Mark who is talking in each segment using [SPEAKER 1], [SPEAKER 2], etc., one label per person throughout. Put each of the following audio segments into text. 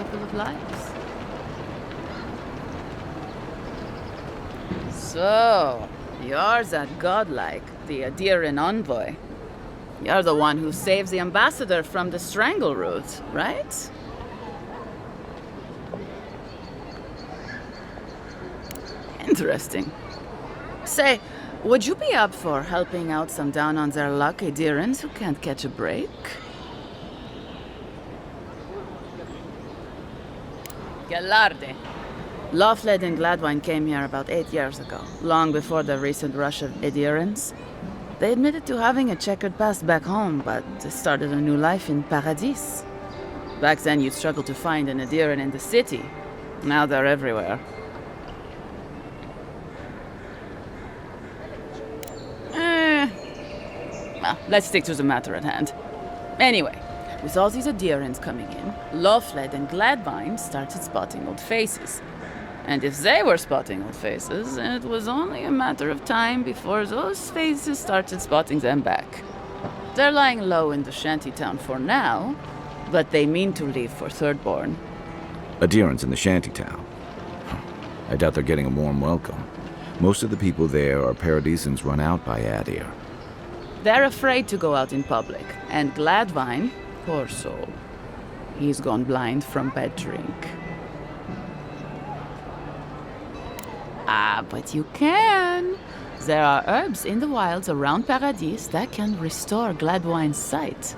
[SPEAKER 1] couple of lives. So, you're that godlike, the Adiran envoy. You're the one who saves the ambassador from the strangle root, right? Interesting. Say, would you be up for helping out some down-on-their-luck Adirans who can't catch a break? Gallarde. Lawfled and Gladwine came here about 8 years ago, long before the recent rush of Adirans. They admitted to having a checkered past back home, but they started a new life in Paradis. Back then, you'd struggle to find an Adiran in the city. Now they're everywhere. Well, let's stick to the matter at hand. Anyway, with all these Adirans coming in, Lawfled and Gladwine started spotting old faces. And if they were spotting old faces, it was only a matter of time before those faces started spotting them back. They're lying low in the shantytown for now, but they mean to leave for Thirdborn.
[SPEAKER 2] Adirans in the shantytown? I doubt they're getting a warm welcome. Most of the people there are Paradisans run out by Adir.
[SPEAKER 1] They're afraid to go out in public, and Gladwine, poor soul, he's gone blind from bad drink. Ah, but you can. There are herbs in the wilds around Paradis that can restore Gladwine's sight.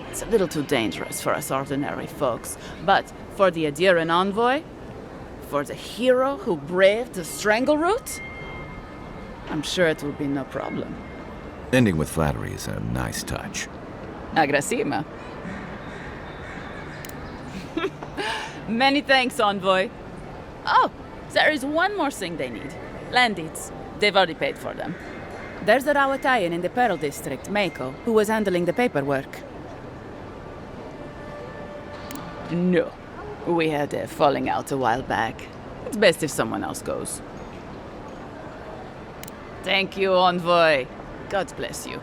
[SPEAKER 1] It's a little too dangerous for us ordinary folks, but for the Adiran envoy, for the hero who braved the strangle root, I'm sure it will be no problem.
[SPEAKER 2] Ending with flattery is a nice touch.
[SPEAKER 1] Agrasima. Many thanks, envoy. Oh, there is one more thing they need. Land deeds. They've already paid for them. There's a Rawatayan in the Pearl District, Mako, who was handling the paperwork. No. We had a falling out a while back. It's best if someone else goes. Thank you, envoy. God bless you.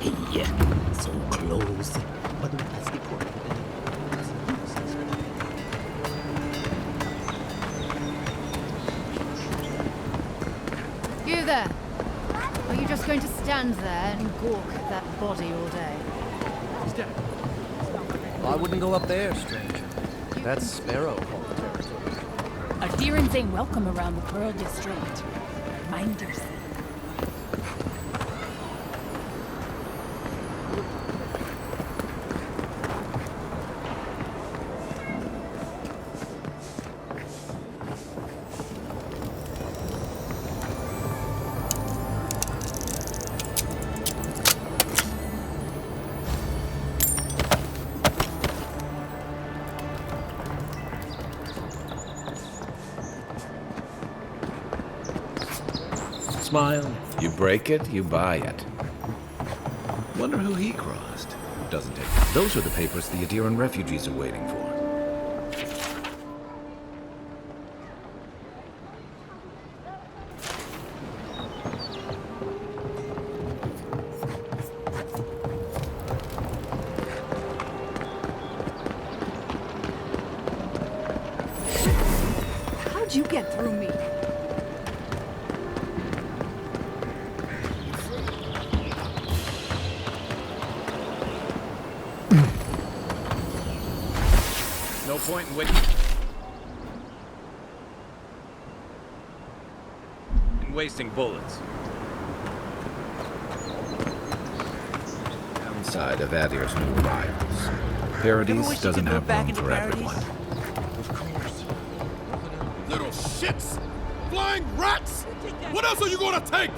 [SPEAKER 3] Hey, so close. But that's the point.
[SPEAKER 4] You there? Are you just going to stand there and gawk at that body all day?
[SPEAKER 3] He's dead.
[SPEAKER 5] I wouldn't go up there, stranger. That's Sparrow Hall territory.
[SPEAKER 6] Adirans ain't welcome around the Pearl District. Mind yourself.
[SPEAKER 5] Smile.
[SPEAKER 2] You break it, you buy it.
[SPEAKER 5] Wonder who he crossed. Doesn't it? Those are the papers the Adiran refugees are waiting for.
[SPEAKER 4] How'd you get through me?
[SPEAKER 5] No point in wasting bullets.
[SPEAKER 2] Downside of Adir's new arrivals. Paradis doesn't have room for everyone.
[SPEAKER 3] Of course.
[SPEAKER 7] Little shits! Flying rats! What else are you gonna take?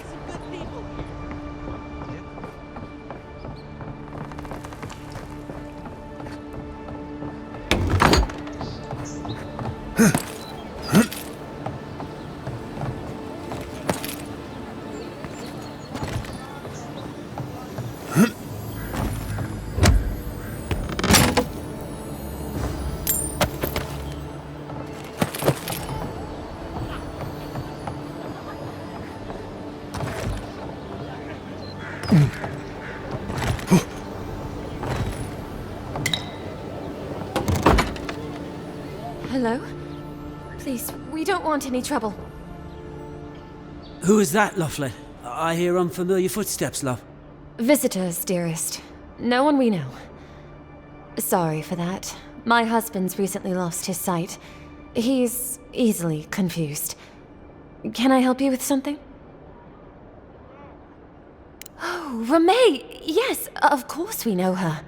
[SPEAKER 8] Hello? Please, we don't want any trouble.
[SPEAKER 9] Who is that, Lovelet? I hear unfamiliar footsteps, love.
[SPEAKER 8] Visitors, dearest. No one we know. Sorry for that. My husband's recently lost his sight. He's easily confused. Can I help you with something? Oh, Ramay! Yes, of course we know her.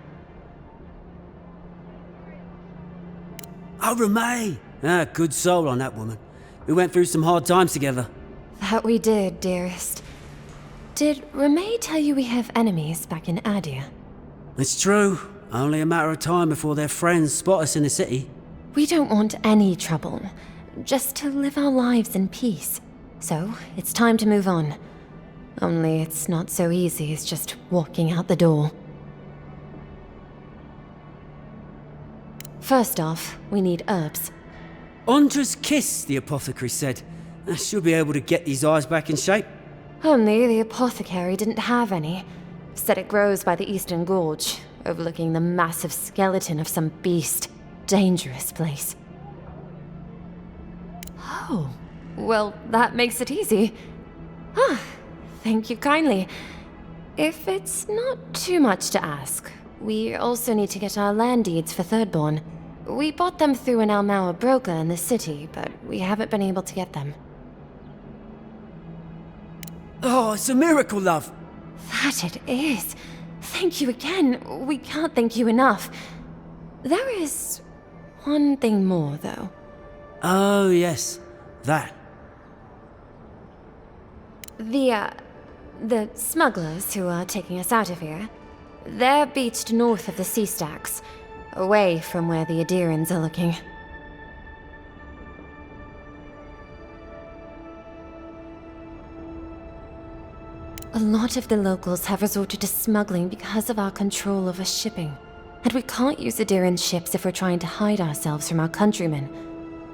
[SPEAKER 9] Oh, Ramay! Ah, good soul on that woman. We went through some hard times together.
[SPEAKER 8] That we did, dearest. Did Ramay tell you we have enemies back in Adia?
[SPEAKER 9] It's true. Only a matter of time before their friends spot us in the city.
[SPEAKER 8] We don't want any trouble. Just to live our lives in peace. So, it's time to move on. Only it's not so easy as just walking out the door. First off, we need herbs.
[SPEAKER 9] Andra's kiss, the apothecary said. I should be able to get these eyes back in shape.
[SPEAKER 8] Only the apothecary didn't have any. Said it grows by the Eastern Gorge, overlooking the massive skeleton of some beast. Dangerous place. Oh, well, that makes it easy. Ah, thank you kindly. If it's not too much to ask, we also need to get our land deeds for Thirdborn. We bought them through an Almaua broker in the city, but we haven't been able to get them.
[SPEAKER 9] Oh, it's a miracle, love.
[SPEAKER 8] That it is. Thank you again. We can't thank you enough. There is one thing more, though.
[SPEAKER 9] Oh, yes. That.
[SPEAKER 8] The smugglers who are taking us out of here, they're beached north of the sea stacks, away from where the Adirans are looking. A lot of the locals have resorted to smuggling because of our control over shipping. And we can't use Adiran ships if we're trying to hide ourselves from our countrymen.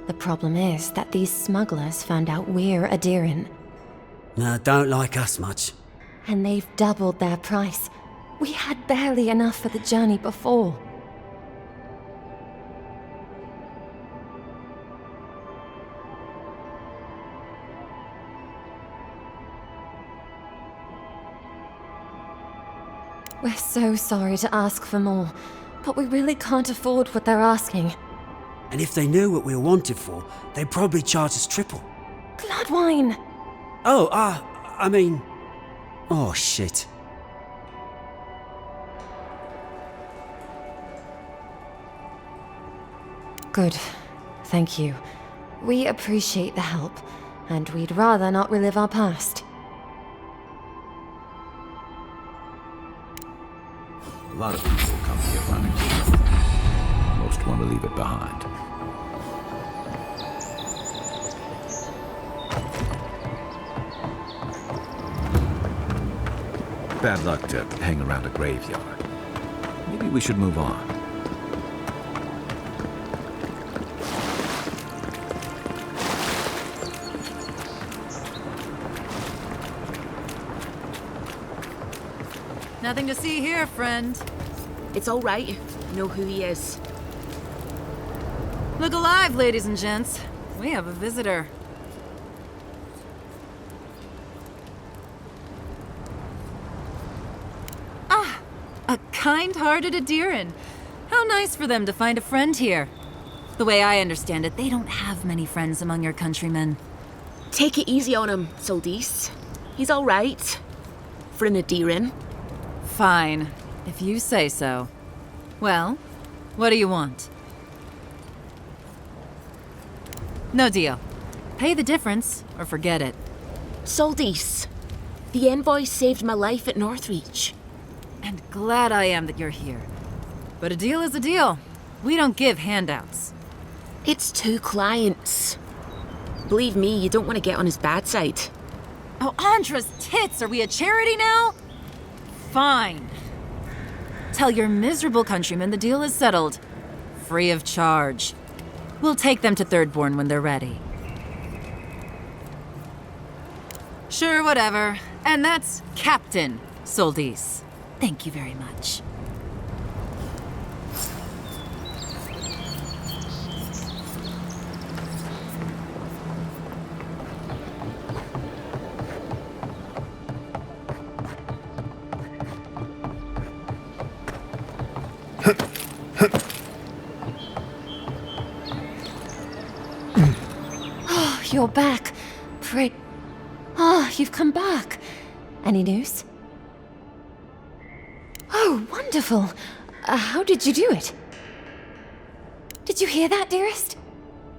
[SPEAKER 8] The problem is that these smugglers found out we're Adiran.
[SPEAKER 9] No, don't like us much.
[SPEAKER 8] And they've doubled their price. We had barely enough for the journey before. We're so sorry to ask for more, but we really can't afford what they're asking.
[SPEAKER 9] And if they knew what we were wanted for, they'd probably charge us triple.
[SPEAKER 8] Bloodwine!
[SPEAKER 9] Oh, I mean... Oh, shit.
[SPEAKER 8] Good. Thank you. We appreciate the help, and we'd rather not relive our past.
[SPEAKER 2] A lot of people come here running for something. Most want to leave it behind. Bad luck to hang around a graveyard. Maybe we should move on.
[SPEAKER 6] Nothing to see here, friend.
[SPEAKER 10] It's all right. Know who he is.
[SPEAKER 6] Look alive, ladies and gents. We have a visitor. Ah, a kind-hearted Adiran. How nice for them to find a friend here. The way I understand it, they don't have many friends among your countrymen.
[SPEAKER 10] Take it easy on him, Soldis. He's all right. For an Adiran.
[SPEAKER 6] Fine, if you say so. Well, what do you want? No deal. Pay the difference, or forget it.
[SPEAKER 10] Soldis, the envoy saved my life at Northreach.
[SPEAKER 6] And glad I am that you're here. But a deal is a deal. We don't give handouts.
[SPEAKER 10] It's 2 clients. Believe me, you don't want to get on his bad side.
[SPEAKER 6] Oh, Andra's tits! Are we a charity now? Fine. Tell your miserable countrymen the deal is settled. Free of charge. We'll take them to Thirdborn when they're ready. Sure, whatever. And that's Captain, Soldis, thank you very much.
[SPEAKER 8] Oh, you're back. Pray. Ah, you've come back. Any news? Oh, wonderful. How did you do it? Did you hear that, dearest?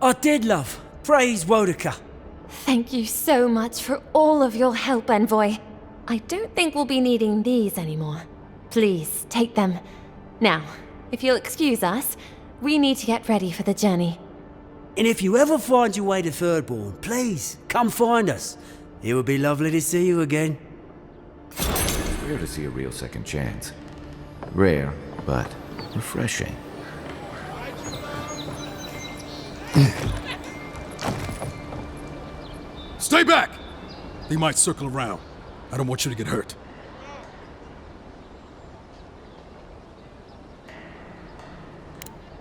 [SPEAKER 9] I did, love. Praise Wodaka.
[SPEAKER 8] Thank you so much for all of your help, Envoy. I don't think we'll be needing these anymore. Please, take them. Now, if you'll excuse us, we need to get ready for the journey.
[SPEAKER 9] And if you ever find your way to Thirdborn, please, come find us. It would be lovely to see you again.
[SPEAKER 2] It's rare to see a real second chance. Rare, but refreshing.
[SPEAKER 7] Stay back! They might circle around. I don't want you to get hurt.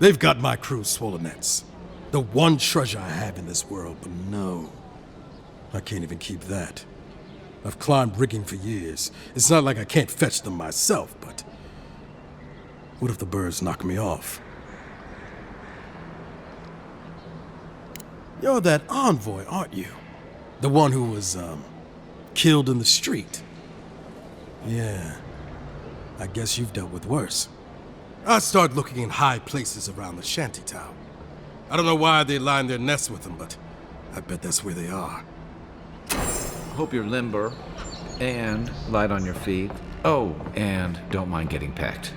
[SPEAKER 7] They've got my crew's swollen nets. The one treasure I have in this world, but no. I can't even keep that. I've climbed rigging for years. It's not like I can't fetch them myself, but... what if the birds knock me off? You're that envoy, aren't you? The one who was, killed in the street. Yeah. I guess you've dealt with worse. I started looking in high places around the shantytown. I don't know why they line their nests with them, but I bet that's where they are.
[SPEAKER 2] Hope you're limber and light on your feet. Oh, and don't mind getting pecked.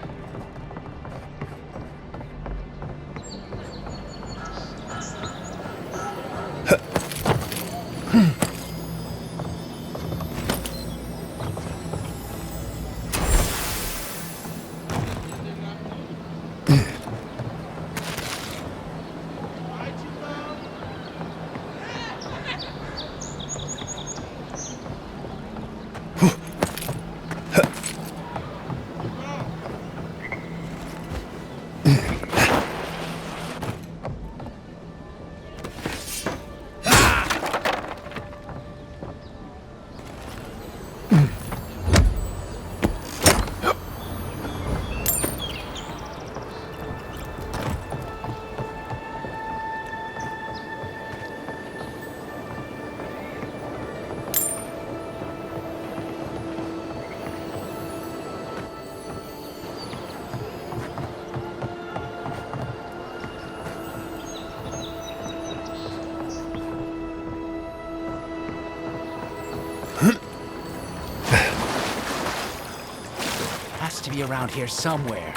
[SPEAKER 3] Has to be around here somewhere.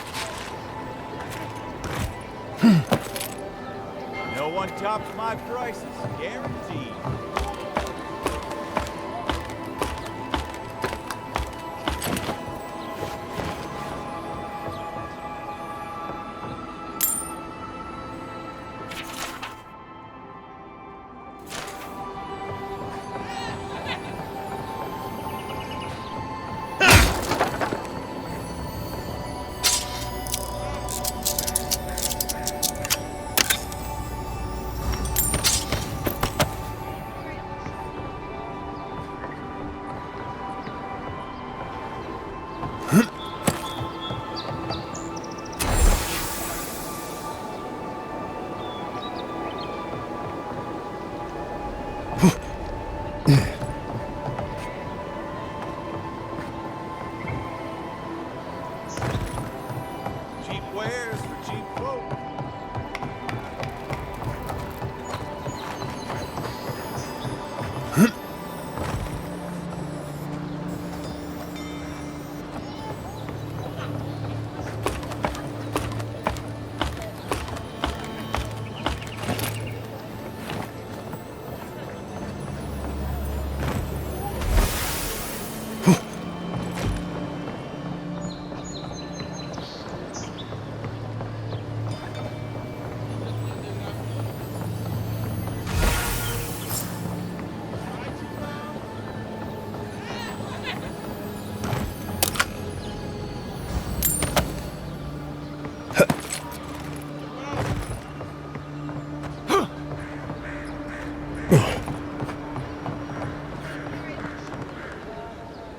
[SPEAKER 11] No one tops my prices, guaranteed.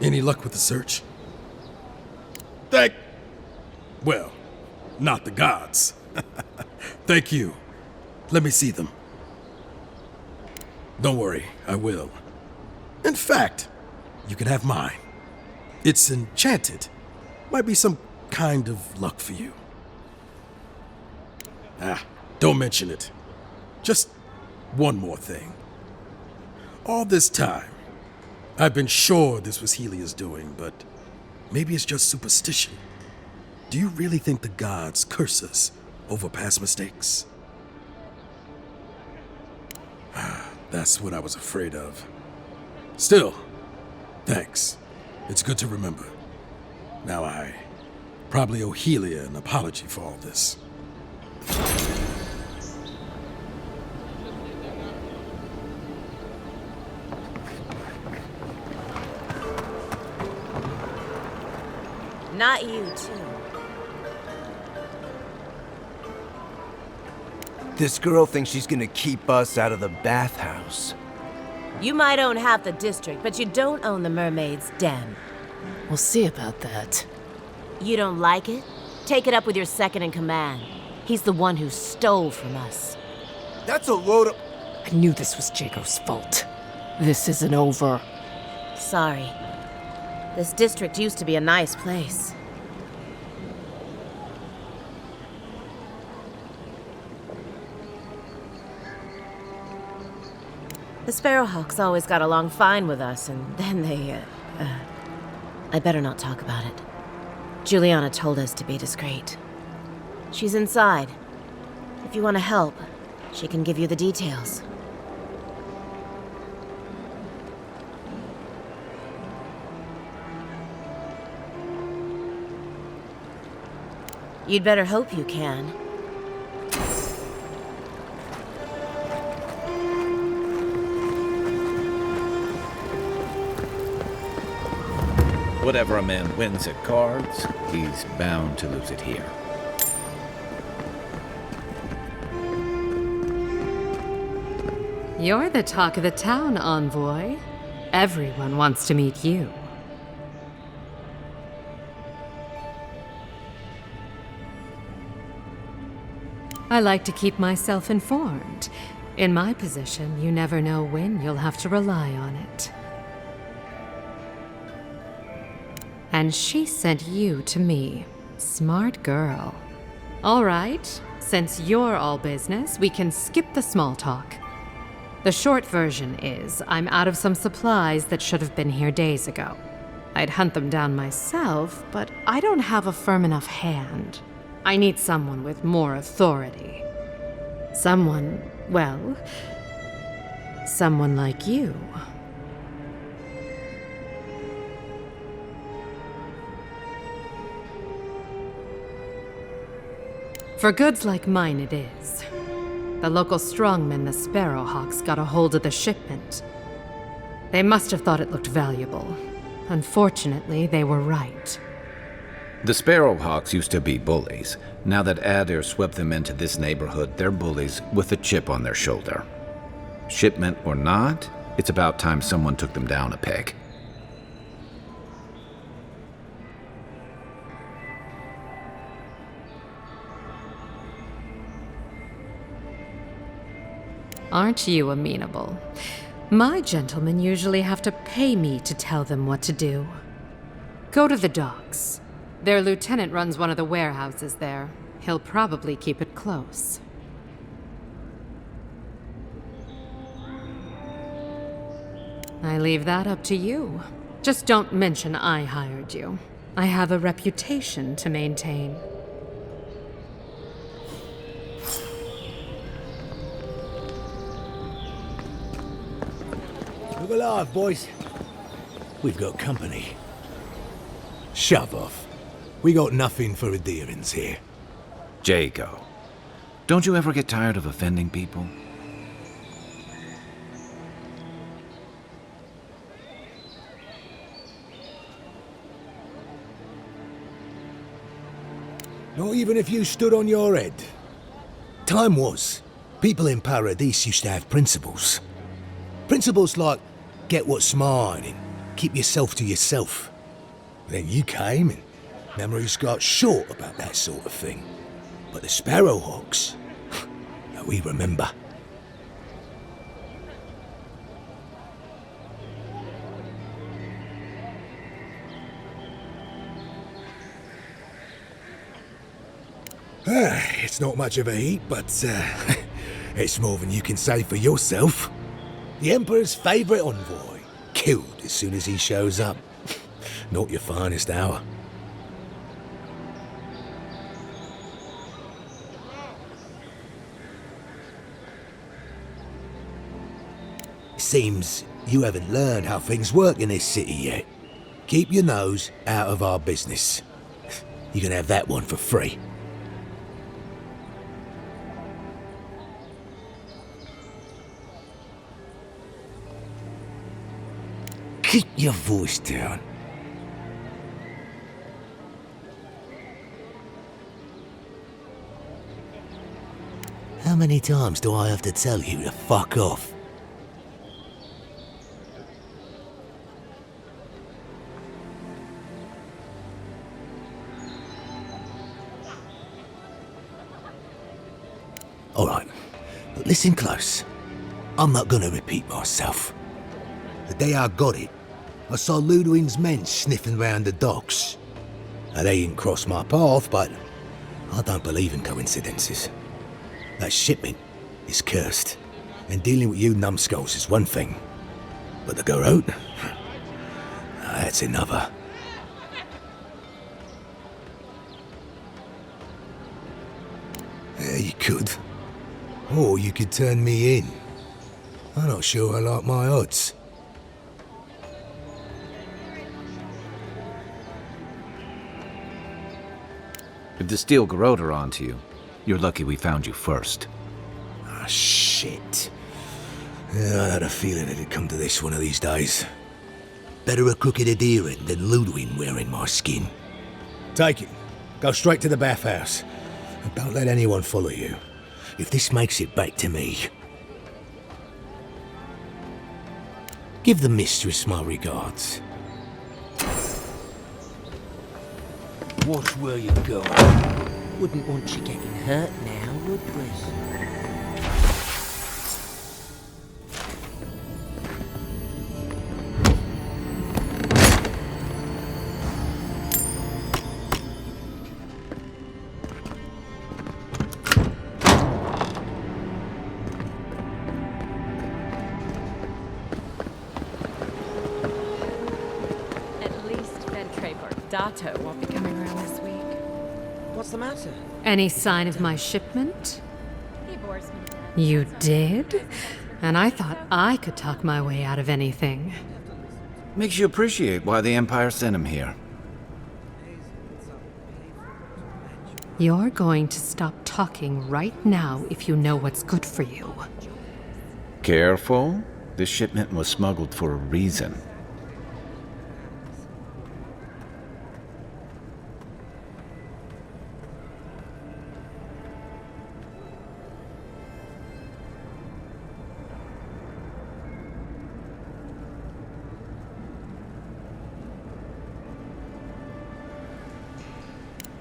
[SPEAKER 7] Any luck with the search? Well, not the gods. Thank you. Let me see them. Don't worry, I will. In fact, you can have mine. It's enchanted. Might be some kind of luck for you. Don't mention it. Just one more thing. All this time, I've been sure this was Helia's doing, but maybe it's just superstition. Do you really think the gods curse us over past mistakes? That's what I was afraid of. Still, thanks. It's good to remember. Now I probably owe Helia an apology for all this.
[SPEAKER 12] Not you, too.
[SPEAKER 13] This girl thinks she's gonna keep us out of the bathhouse.
[SPEAKER 12] You might own half the district, but you don't own the mermaid's den.
[SPEAKER 10] We'll see about that.
[SPEAKER 12] You don't like it? Take it up with your second in command. He's the one who stole from us.
[SPEAKER 13] That's a load of...
[SPEAKER 10] I knew this was Jago's fault. This isn't over.
[SPEAKER 12] Sorry. This district used to be a nice place. The Sparrowhawks always got along fine with us, and then they, I better not talk about it. Juliana told us to be discreet. She's inside. If you want to help, she can give you the details. You'd better hope you can.
[SPEAKER 2] Whatever a man wins at cards, he's bound to lose it here.
[SPEAKER 14] You're the talk of the town, envoy. Everyone wants to meet you. I like to keep myself informed. In my position, you never know when you'll have to rely on it. And she sent you to me. Smart girl. All right, since you're all business, we can skip the small talk. The short version is, I'm out of some supplies that should have been here days ago. I'd hunt them down myself, but I don't have a firm enough hand. I need someone with more authority. Someone, well, someone like you. For goods like mine it is. The local strongmen, the Sparrowhawks, got a hold of the shipment. They must have thought it looked valuable. Unfortunately, they were right.
[SPEAKER 2] The Sparrowhawks used to be bullies. Now that Adair swept them into this neighborhood, they're bullies with a chip on their shoulder. Shipment or not, it's about time someone took them down a peg.
[SPEAKER 14] Aren't you amenable? My gentlemen usually have to pay me to tell them what to do. Go to the docks. Their lieutenant runs one of the warehouses there. He'll probably keep it close. I leave that up to you. Just don't mention I hired you. I have a reputation to maintain.
[SPEAKER 3] Look alive, boys. We've got company. Shove off. We got nothing for adherence here.
[SPEAKER 2] Jago, don't you ever get tired of offending people?
[SPEAKER 3] Not even if you stood on your head. Time was, people in Paradise used to have principles. Principles like, get what's mine, and keep yourself to yourself. Then you came and memories got short about that sort of thing. But the Sparrowhawks, we remember. It's not much of a heat, but it's more than you can say for yourself. The Emperor's favourite envoy, killed as soon as he shows up. Not your finest hour. Seems you haven't learned how things work in this city yet. Keep your nose out of our business. You can have that one for free. Keep your voice down. How many times do I have to tell you to fuck off? Alright, but listen close. I'm not gonna repeat myself. The day I got it, I saw Ludwig's men sniffing round the docks. Now, they didn't cross my path, but I don't believe in coincidences. That shipment is cursed, and dealing with you numbskulls is one thing. But the Garrote? That's another. You could. Or you could turn me in. I'm not sure I like my odds.
[SPEAKER 2] If the Steel Garrote are onto you, you're lucky we found you first.
[SPEAKER 3] Ah, shit. Yeah, I had a feeling it'd come to this one of these days. Better a crooked adherent than Ludwig wearing my skin. Take it. Go straight to the bathhouse. And don't let anyone follow you. If this makes it back to me, give the mistress my regards.
[SPEAKER 15] Watch where you go. Wouldn't want you getting hurt now, would we?
[SPEAKER 14] Dato won't be coming around this week.
[SPEAKER 15] What's the matter?
[SPEAKER 14] Any sign of my shipment?
[SPEAKER 4] He bores me to death.
[SPEAKER 14] You did? And I thought I could talk my way out of anything.
[SPEAKER 2] Makes you appreciate why the Empire sent him here.
[SPEAKER 14] You're going to stop talking right now if you know what's good for you.
[SPEAKER 2] Careful. This shipment was smuggled for a reason.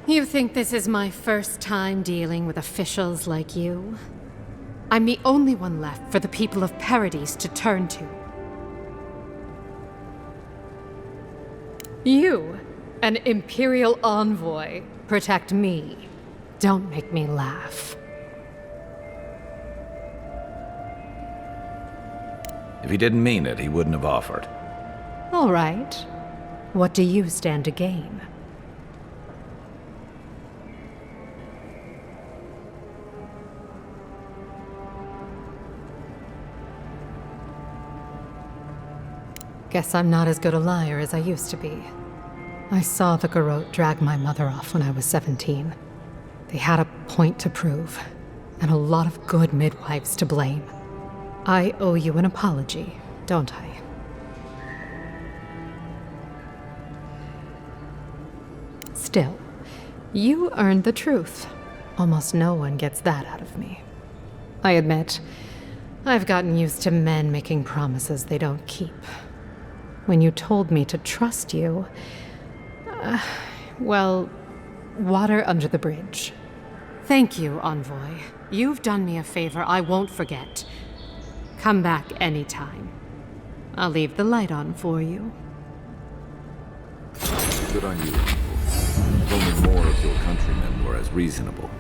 [SPEAKER 14] You think this is my first time dealing with officials like you? I'm the only one left for the people of Paradise to turn to. You, an Imperial envoy, protect me. Don't make me laugh.
[SPEAKER 2] If he didn't mean it, he wouldn't have offered.
[SPEAKER 14] All right. What do you stand to gain? Guess I'm not as good a liar as I used to be. I saw the Garrote drag my mother off when I was 17. They had a point to prove, and a lot of good midwives to blame. I owe you an apology, don't I? Still, you earned the truth. Almost no one gets that out of me. I admit, I've gotten used to men making promises they don't keep. when you told me to trust you. Well, water under the bridge. Thank you, Envoy. You've done me a favor I won't forget. Come back anytime. I'll leave the light on for you.
[SPEAKER 5] Good on you. If only more of your countrymen were as reasonable.